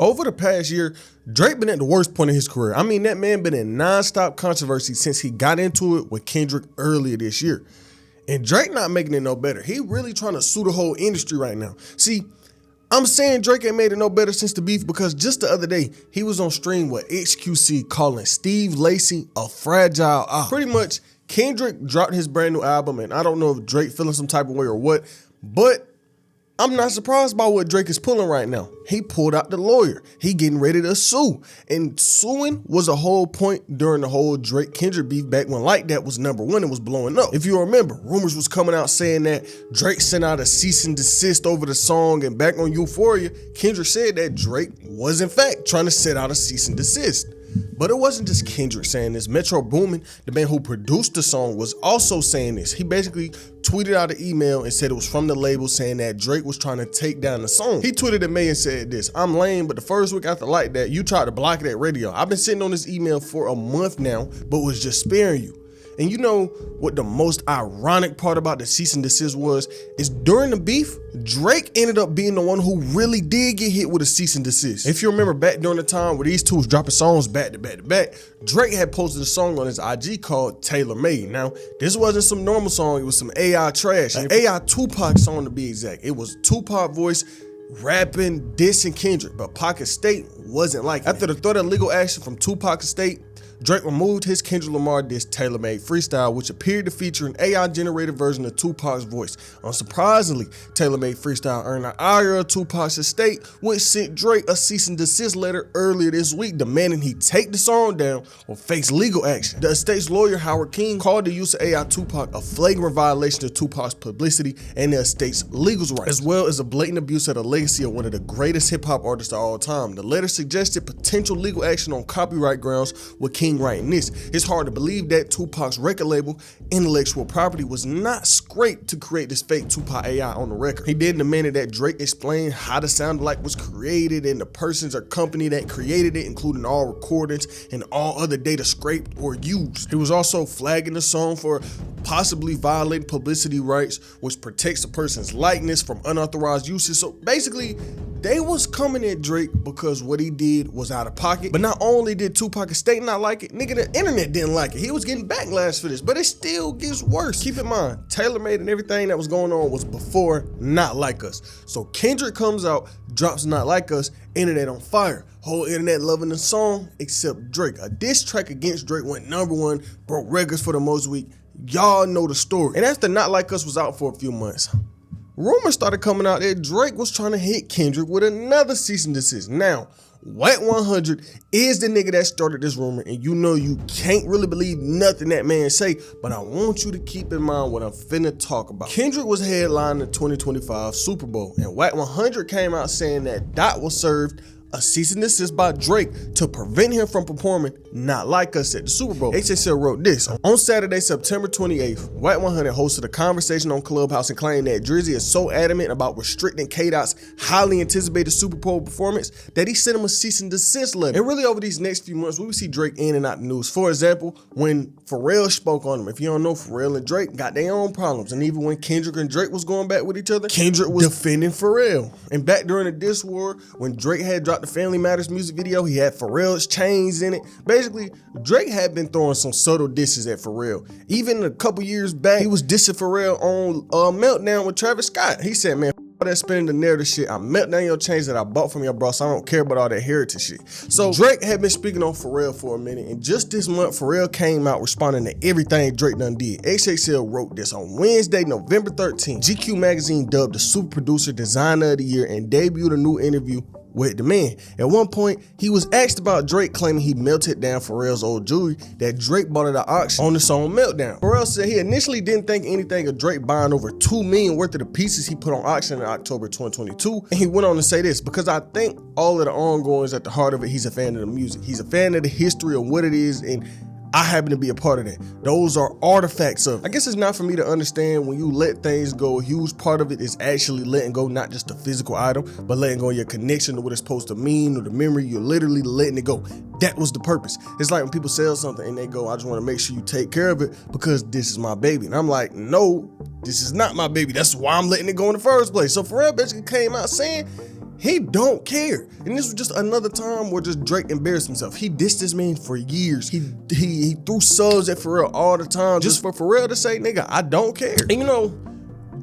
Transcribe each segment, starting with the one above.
Over the past year, Drake been at the worst point in his career. I mean, that man been in non-stop controversy since he got into it with Kendrick earlier this year. And Drake not making it no better. He really trying to sue the whole industry right now. See, I'm saying Drake ain't made it no better since the beef because just the other day, he was on stream with XQC calling Steve Lacy a fragile op. Pretty much, Kendrick dropped his brand new album, and I don't know if Drake feeling some type of way or what, but I'm not surprised by what Drake is pulling right now. He pulled out the lawyer. He getting ready to sue. And suing was a whole point during the whole Drake-Kendrick beef back when Like That was #1 and was blowing up. If you remember, rumors was coming out saying that Drake sent out a cease and desist over the song, and back on Euphoria, Kendrick said that Drake was in fact trying to set out a cease and desist. But it wasn't just Kendrick saying this. Metro Boomin, the man who produced the song, was also saying this. He basically tweeted out an email and said it was from the label saying that Drake was trying to take down the song. He tweeted at me and said this: "I'm lame, but the first week after Like That, you tried to block it at radio. I've been sitting on this email for a month now, but was just sparing you." And you know what the most ironic part about the cease and desist was? Is during the beef, Drake ended up being the one who really did get hit with a cease and desist. If you remember back during the time where these two was dropping songs back to back to back, Drake had posted a song on his IG called Tailor Made. Now, this wasn't some normal song, it was some AI trash. An AI Tupac song to be exact. It was Tupac voice rapping, dissing Kendrick, but Pac Estate wasn't like it. After the threat of legal action from Tupac Estate, Drake removed his Kendrick Lamar diss Tailor Made Freestyle, which appeared to feature an AI-generated version of Tupac's voice. Unsurprisingly, Tailor Made Freestyle earned an ire of Tupac's estate, which sent Drake a cease and desist letter earlier this week demanding he take the song down or face legal action. The estate's lawyer, Howard King, called the use of AI Tupac a flagrant violation of Tupac's publicity and the estate's legal rights, as well as a blatant abuse of the legacy of one of the greatest hip-hop artists of all time. The letter suggested potential legal action on copyright grounds, with King writing this: "It's hard to believe that Tupac's record label intellectual property was not scraped to create this fake Tupac AI on the record." He then demanded that Drake explain how the sound alike was created and the persons or company that created it, including all recordings and all other data scraped or used. He was also flagging the song for possibly violating publicity rights, which protects the person's likeness from unauthorized uses. So basically, they was coming at Drake because what he did was out of pocket. But not only did Tupac Estate not like it, nigga, the internet didn't like it. He was getting backlash for this, but it still gets worse. Keep in mind, Tailor Made and everything that was going on was before Not Like Us. So Kendrick comes out, drops Not Like Us, internet on fire. Whole internet loving the song except Drake. A diss track against Drake went #1, broke records for the most week. Y'all know the story. And after Not Like Us was out for a few months, rumors started coming out that Drake was trying to hit Kendrick with another cease and desist. Now, Wack 100 is the nigga that started this rumor, and you know you can't really believe nothing that man say, but I want you to keep in mind what I'm finna talk about. Kendrick was headlining the 2025 Super Bowl, and Wack 100 came out saying that Dot was served a cease and desist by Drake to prevent him from performing Not Like Us at the Super Bowl. HSL wrote this: "On Saturday, September 28th, Wack 100 hosted a conversation on Clubhouse and claimed that Drizzy is so adamant about restricting K-Dot's highly anticipated Super Bowl performance that he sent him a cease and desist letter." And really over these next few months, we would see Drake in and out the news. For example, when Pharrell spoke on him. If you don't know, Pharrell and Drake got their own problems. And even when Kendrick and Drake was going back with each other, Kendrick was defending Pharrell. And back during the diss war, when Drake had dropped the Family Matters music video, he had Pharrell's chains in it. Basically, Drake had been throwing some subtle disses at Pharrell. Even a couple years back, he was dissing Pharrell on Meltdown with Travis Scott. He said, "Man, all that spinning the narrative shit, I melt down your chains that I bought from your bro, so I don't care about all that heritage shit." So Drake had been speaking on Pharrell for a minute, and just this month, Pharrell came out responding to everything Drake done did. XXL wrote this on Wednesday, November 13th. GQ magazine dubbed the super producer designer of the year and debuted a new interview with the man. At one point, he was asked about Drake claiming he melted down Pharrell's old jewelry that Drake bought at the auction on the song Meltdown. Pharrell said he initially didn't think anything of Drake buying over $2 million worth of the pieces he put on auction in October 2022. And he went on to say this: "Because I think all of the ongoings at the heart of it, he's a fan of the music. He's a fan of the history of what it is, and I happen to be a part of that. Those are artifacts of it. I guess it's not for me to understand when you let things go. A huge part of it is actually letting go, not just the physical item, but letting go of your connection to what it's supposed to mean or the memory. You're literally letting it go. That was the purpose." It's like when people sell something and they go, "I just want to make sure you take care of it because this is my baby." And I'm like, no, this is not my baby. That's why I'm letting it go in the first place. So Pharrell basically came out saying He don't care. And this was just another time where just Drake embarrassed himself. He dissed this man for years. He threw subs at Pharrell all the time just for Pharrell to say, nigga, I don't care. And you know,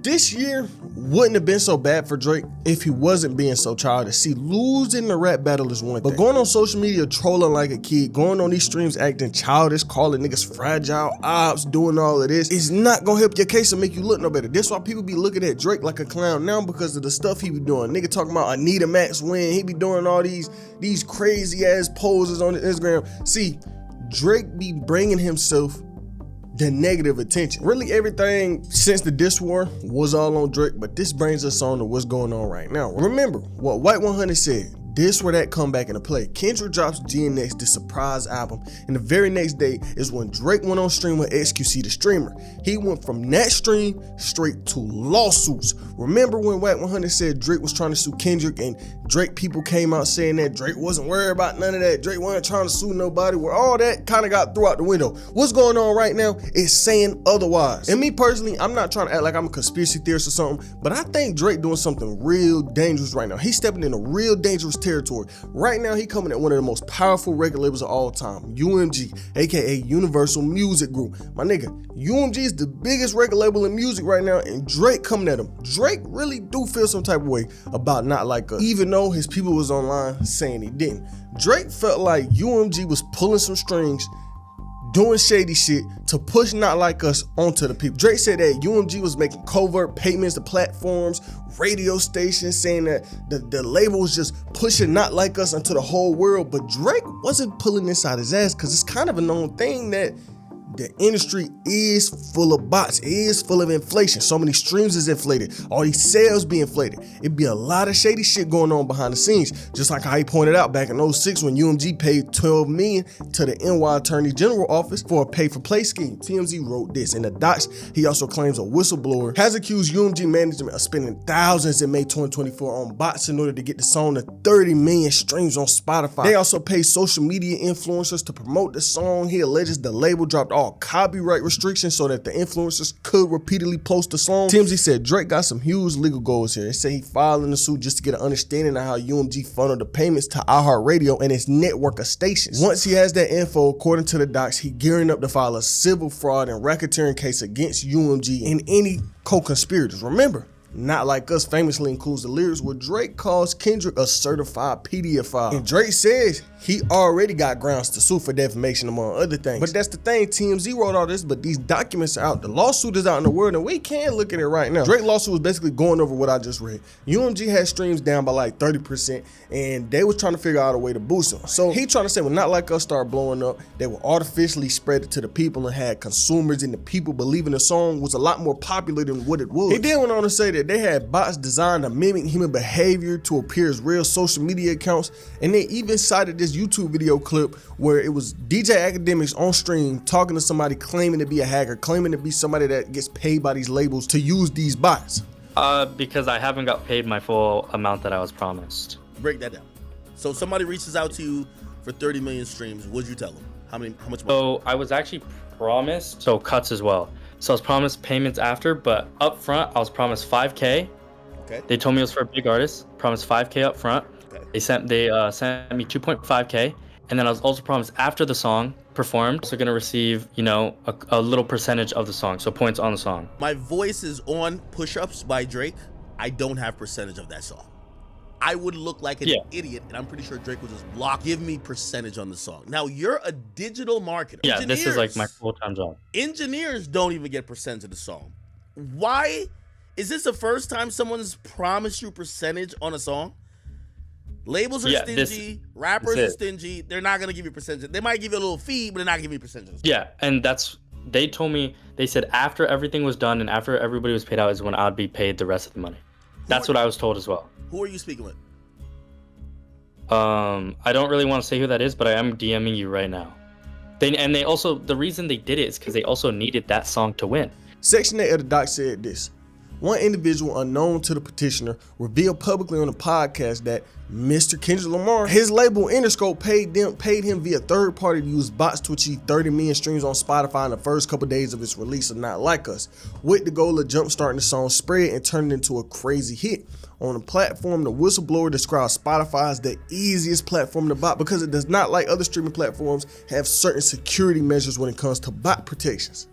this year wouldn't have been so bad for Drake if he wasn't being so childish. See, losing the rap battle is one thing, but going on social media trolling like a kid, going on these streams acting childish, calling niggas fragile ops, doing all of this is not gonna help your case or make you look no better. That's why people be looking at Drake like a clown now, because of the stuff he be doing. Nigga talking about Anita Max win, he be doing all these crazy ass poses on Instagram. See, Drake be bringing himself the negative attention. Really, everything since the diss war was all on Drake, but this brings us on to what's going on right now. Remember what White 100 said. This where that come back into play. Kendrick drops GNX, the surprise album, and the very next day is when Drake went on stream with XQC, the streamer. He went from that stream straight to lawsuits. Remember when White 100 said Drake was trying to sue Kendrick, and Drake people came out saying that Drake wasn't worried about none of that. Drake wasn't trying to sue nobody, where all that kind of got thrown out the window. What's going on right now is saying otherwise. And me personally, I'm not trying to act like I'm a conspiracy theorist or something, but I think Drake doing something real dangerous right now. He's stepping in a real dangerous territory. Right now, he coming at one of the most powerful record labels of all time, UMG, aka Universal Music Group. My nigga, UMG is the biggest record label in music right now, and Drake coming at him. Drake really do feel some type of way about Not Like Us, even though his people was online saying he didn't. Drake felt like UMG was pulling some strings, doing shady shit to push Not Like Us onto the people. Drake said that UMG was making covert payments to platforms, radio stations, saying that the label was just pushing Not Like Us into the whole world. But Drake wasn't pulling this out his ass, because it's kind of a known thing that the industry is full of bots, it is full of inflation. So many streams is inflated, all these sales be inflated. It'd be a lot of shady shit going on behind the scenes, just like how he pointed out back in 06 when UMG paid $12 million to the NY Attorney General office for a pay-for-play scheme. TMZ wrote this. In the docs, he also claims a whistleblower has accused UMG management of spending thousands in May 2024 on bots in order to get the song to 30 million streams on Spotify. They also pay social media influencers to promote the song. He alleges the label dropped all copyright restrictions so that the influencers could repeatedly post the song. TMZ said Drake got some huge legal goals here. They say he filed in the suit just to get an understanding of how UMG funneled the payments to iHeartRadio and its network of stations. Once he has that info, according to the docs, he gearing up to file a civil fraud and racketeering case against UMG and any co-conspirators. Remember, Not Like Us famously includes the lyrics where Drake calls Kendrick a certified pedophile. And Drake says he already got grounds to sue for defamation, among other things. But that's the thing, TMZ wrote all this, but these documents are out. The lawsuit is out in the world, and we can't look at it right now. Drake lawsuit was basically going over what I just read. UMG had streams down by like 30%, and they was trying to figure out a way to boost them. So he trying to say when Not Like Us started blowing up, they will artificially spread it to the people and had consumers and the people believing the song was a lot more popular than what it was. He then went on to say that they had bots designed to mimic human behavior to appear as real social media accounts, and they even cited this YouTube video clip where it was DJ Academics on stream talking to somebody claiming to be a hacker, claiming to be somebody that gets paid by these labels to use these bots. Because I haven't got paid my full amount that I was promised. Break that down. So somebody reaches out to you for 30 million streams. What'd you tell them? How much money? So I was actually promised, so cuts as well. So I was promised payments after, but up front I was promised 5K. Okay. They told me it was for a big artist. Promised 5K up front. Okay. They sent me 2.5K, and then I was also promised after the song performed, also gonna receive, you know, a little percentage of the song, so points on the song. My voice is on Push-Ups by Drake. I don't have percentage of that song. I would look like an idiot, and I'm pretty sure Drake would just block, give me percentage on the song. Now, you're a digital marketer. Yeah, this is like my full-time job. Engineers don't even get percentage of the song. Why? Is this the first time someone's promised you percentage on a song? Labels are stingy, rappers are stingy. They're not going to give you percentage. They might give you a little fee, but they're not going to give you percentage. Yeah, and they told me, they said after everything was done and after everybody was paid out is when I'd be paid the rest of the money. That's what I was told as well. Who are you speaking with? I don't really want to say who that is, but I am DMing you right now. They also, the reason they did it is because they also needed that song to win. Section 8 of the doc said this. One individual unknown to the petitioner revealed publicly on a podcast that Mr. Kendrick Lamar. His label Interscope paid him via third party to use bots to achieve 30 million streams on Spotify in the first couple days of its release of Not Like Us, with the goal of jumpstarting the song's spread and turning it into a crazy hit. On the platform, the whistleblower describes Spotify as the easiest platform to bot because it does not, like other streaming platforms, have certain security measures when it comes to bot protections.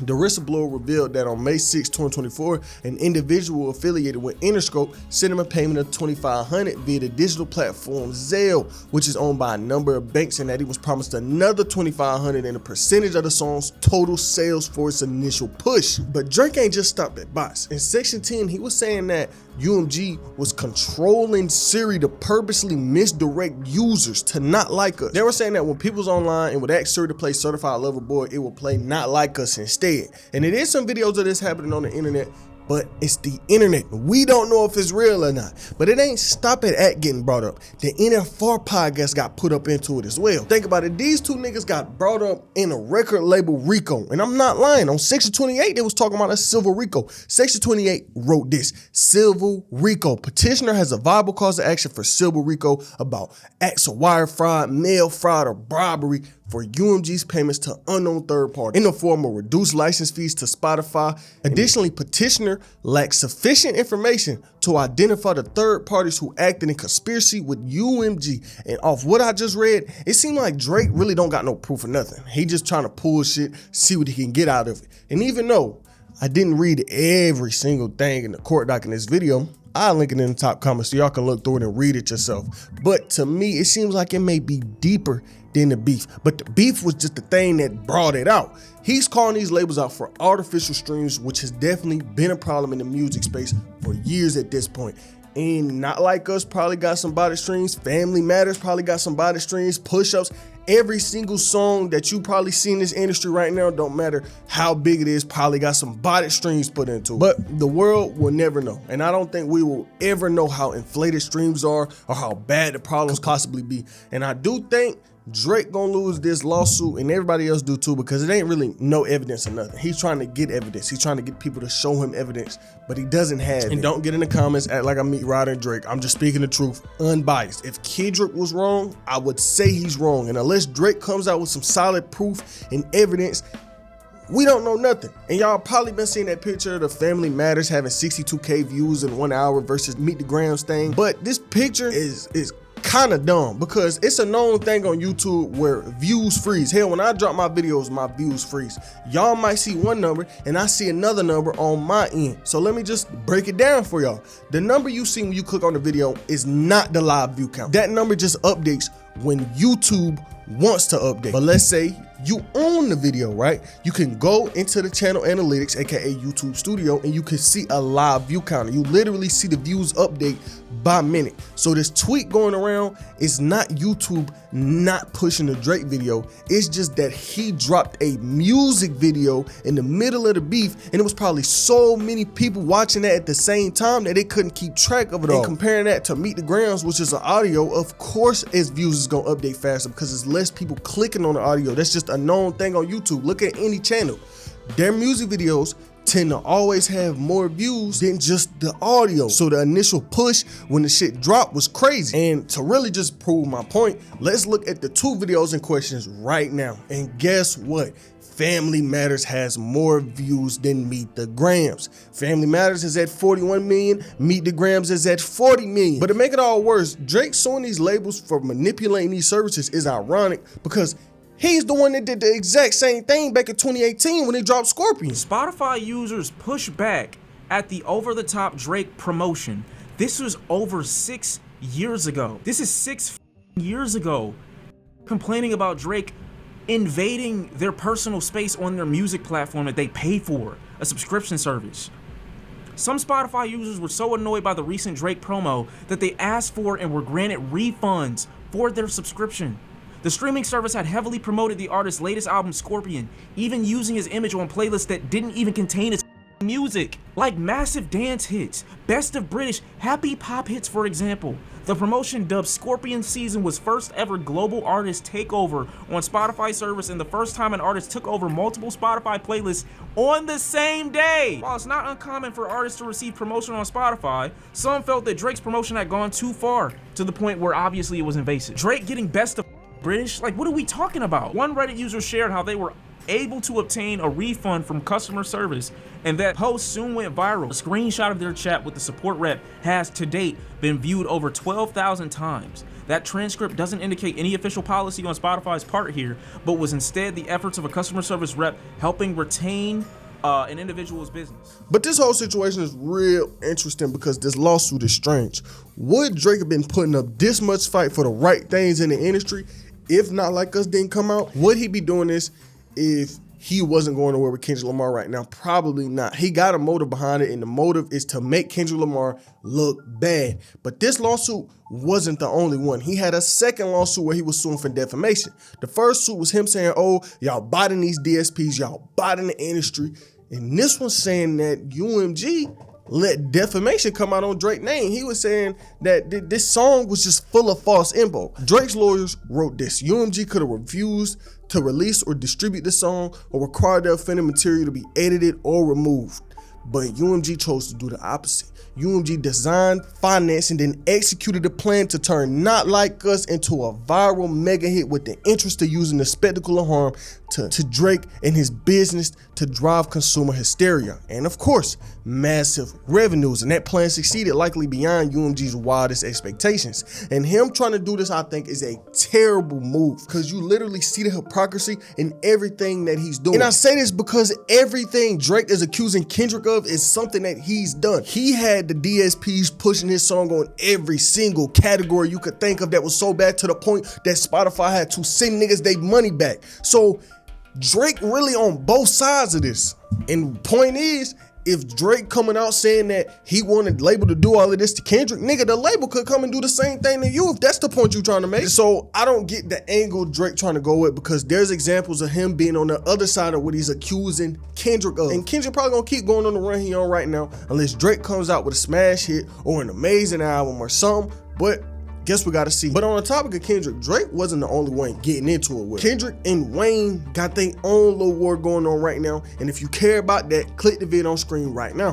The whistleblower revealed that on May 6, 2024, an individual affiliated with Interscope sent him a payment of $2,500 via the digital platform Zelle, which is owned by a number of banks, and that he was promised another $2,500 and a percentage of the song's total sales for its initial push. But Drake ain't just stopped at bots. In Section 10, he was saying that UMG was controlling Siri to purposely misdirect users to Not Like Us. They were saying that when people's online and would ask Siri to play Certified Lover Boy, it will play Not Like Us instead. And it is some videos of this happening on the internet, but it's the internet. We don't know if it's real or not, but it ain't stopping at getting brought up. The NFR podcast got put up into it as well. Think about it, these two niggas got brought up in a record label RICO, and I'm not lying. On Section 28, they was talking about a civil RICO. Section 28 wrote this: civil RICO. Petitioner has a viable cause of action for civil RICO about acts of wire fraud, mail fraud, or bribery for UMG's payments to unknown third parties in the form of reduced license fees to Spotify. Additionally, petitioner lacks sufficient information to identify the third parties who acted in conspiracy with UMG. And off what I just read, it seemed like Drake really don't got no proof of nothing. He just trying to pull shit, see what he can get out of it. And even though I didn't read every single thing in the court doc in this video, I'll link it in the top comments so y'all can look through it and read it yourself. But to me, it seems like it may be deeper than the beef. But the beef was just the thing that brought it out. He's calling these labels out for artificial streams, which has definitely been a problem in the music space for years at this point. And Not Like Us probably got some body streams. Family Matters probably got some body streams, push-ups. Every single song that you probably see in this industry right now, don't matter how big it is, probably got some body streams put into it. But the world will never know. And I don't think we will ever know how inflated streams are or how bad the problems possibly be. And I do think Drake gonna lose this lawsuit, and everybody else do too, because it ain't really no evidence or nothing. He's trying to get evidence. He's trying to get people to show him evidence, but he doesn't have it. And don't get in the comments, act like I'm meat Ryder and Drake. I'm just speaking the truth, unbiased. If Kendrick was wrong, I would say he's wrong. And unless Drake comes out with some solid proof and evidence, we don't know nothing. And y'all probably been seeing that picture of the Family Matters having 62K views in 1 hour versus Meet the Grams thing. But this picture is kind of dumb, because it's a known thing on YouTube where views freeze. Hell, when I drop my videos, my views freeze. Y'all might see one number and I see another number on my end. So let me just break it down for y'all. The number you see when you click on the video is not the live view count. That number just updates when YouTube wants to update. But let's say you own the video, right? You can go into the channel analytics, aka YouTube Studio, and you can see a live view counter. You literally see the views update by minute. So this tweet going around is not YouTube not pushing the Drake video. It's just that he dropped a music video in the middle of the beef, and it was probably so many people watching that at the same time that they couldn't keep track of it all. And comparing that to Meet the Grams, which is an audio, of course its views is gonna update faster because there's less people clicking on the audio. That's just a known thing on YouTube. Look at any channel. Their music videos tend to always have more views than just the audio. So the initial push when the shit dropped was crazy. And to really just prove my point, let's look at the two videos in questions right now. And guess what? Family Matters has more views than Meet the Grams. Family Matters is at 41 million, Meet the Grams is at 40 million. But to make it all worse, Drake suing these labels for manipulating these services is ironic because he's the one that did the exact same thing back in 2018 when he dropped Scorpion. Spotify users push back at the over-the-top Drake promotion. This was over 6 years ago. This is 6 years ago. Complaining about Drake invading their personal space on their music platform that they pay for, a subscription service. Some Spotify users were so annoyed by the recent Drake promo that they asked for and were granted refunds for their subscription. The streaming service had heavily promoted the artist's latest album, Scorpion, even using his image on playlists that didn't even contain his music, like massive dance hits, best of British, happy pop hits, for example. The promotion dubbed Scorpion Season was first ever global artist takeover on Spotify service and the first time an artist took over multiple Spotify playlists on the same day. While it's not uncommon for artists to receive promotion on Spotify, some felt that Drake's promotion had gone too far, to the point where obviously it was invasive. Drake getting best of British? Like, what are we talking about? One Reddit user shared how they were able to obtain a refund from customer service, and that post soon went viral. A screenshot of their chat with the support rep has to date been viewed over 12,000 times. That transcript doesn't indicate any official policy on Spotify's part here, but was instead the efforts of a customer service rep helping retain an individual's business. But this whole situation is real interesting because this lawsuit is strange. Would Drake have been putting up this much fight for the right things in the industry if Not Like Us didn't come out? Would he be doing this if he wasn't going nowhere with Kendrick Lamar right now? Probably not. He got a motive behind it, and the motive is to make Kendrick Lamar look bad. But this lawsuit wasn't the only one. He had a second lawsuit where he was suing for defamation. The first suit was him saying, oh, y'all biting these DSPs, y'all biting the industry. And this one's saying that UMG let defamation come out on Drake's name. He was saying that this song was just full of false info. Drake's lawyers wrote this: UMG could have refused to release or distribute the song or require the offending material to be edited or removed. But UMG chose to do the opposite. UMG designed, financed, and then executed a plan to turn Not Like Us into a viral mega hit with the interest of using the spectacle of harm to Drake and his business to drive consumer hysteria. And of course, massive revenues. And that plan succeeded, likely beyond UMG's wildest expectations. And him trying to do this, I think, is a terrible move because you literally see the hypocrisy in everything that he's doing. And I say this because everything Drake is accusing Kendrick of is something that he's done. He had the DSPs pushing his song on every single category you could think of that was so bad to the point that Spotify had to send niggas their money back. So Drake really on both sides of this. And point is, if Drake coming out saying that he wanted label to do all of this to Kendrick, nigga, the label could come and do the same thing to you if that's the point you're trying to make. So I don't get the angle Drake trying to go with, because there's examples of him being on the other side of what he's accusing Kendrick of. And Kendrick probably gonna keep going on the run he on right now unless Drake comes out with a smash hit or an amazing album or something. But guess we gotta see. But on the topic of Kendrick, Drake wasn't the only one getting into it with. Kendrick and Wayne got their own little war going on right now. And if you care about that, click the vid on screen right now.